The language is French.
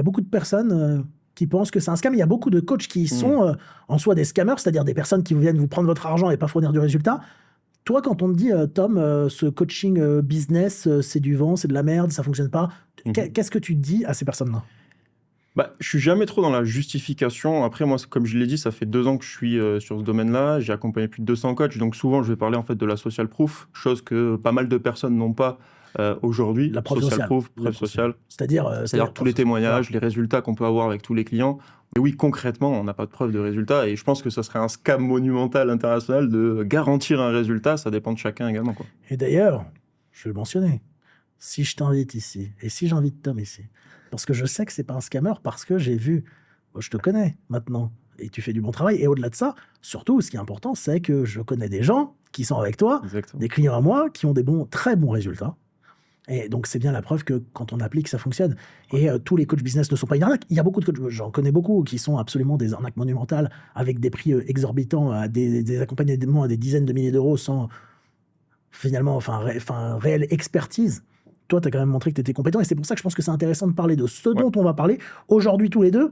beaucoup de personnes qui pensent que c'est un scam. Il y a beaucoup de coachs qui sont en soi des scammers, c'est-à-dire des personnes qui viennent vous prendre votre argent et pas fournir du résultat. Toi, quand on te dit, Tom, ce coaching business, c'est du vent, c'est de la merde, ça fonctionne pas, qu'est-ce que tu dis à ces personnes-là? Bah, je suis jamais trop dans la justification. Après, moi, comme je l'ai dit, ça fait 2 ans que je suis sur ce domaine-là. J'ai accompagné plus de 200 coachs, donc souvent, je vais parler en fait de la social proof, chose que pas mal de personnes n'ont pas aujourd'hui. La preuve Social sociale. proof, preuve sociale. C'est-à-dire C'est-à-dire tous les témoignages, les résultats qu'on peut avoir avec tous les clients. Mais oui, concrètement, on n'a pas de preuve de résultat. Et je pense que ça serait un scam monumental international de garantir un résultat. Ça dépend de chacun également, quoi. Et d'ailleurs, je vais le mentionner, si je t'invite ici, et si j'invite Tom ici, parce que je sais que c'est pas un scammer, parce que j'ai vu, moi, je te connais maintenant, et tu fais du bon travail, et au-delà de ça, surtout, ce qui est important, c'est que je connais des gens qui sont avec toi, Exactement. des clients à moi, qui ont des très bons résultats. Et donc, c'est bien la preuve que quand on applique, ça fonctionne. Et tous les coachs business ne sont pas une arnaque. Il y a beaucoup de coachs, j'en connais beaucoup, qui sont absolument des arnaques monumentales, avec des prix exorbitants, à des accompagnements à des dizaines de milliers d'euros, sans finalement, réelle expertise. Toi, tu as quand même montré que tu étais compétent, et c'est pour ça que je pense que c'est intéressant de parler de ce dont on va parler aujourd'hui tous les deux.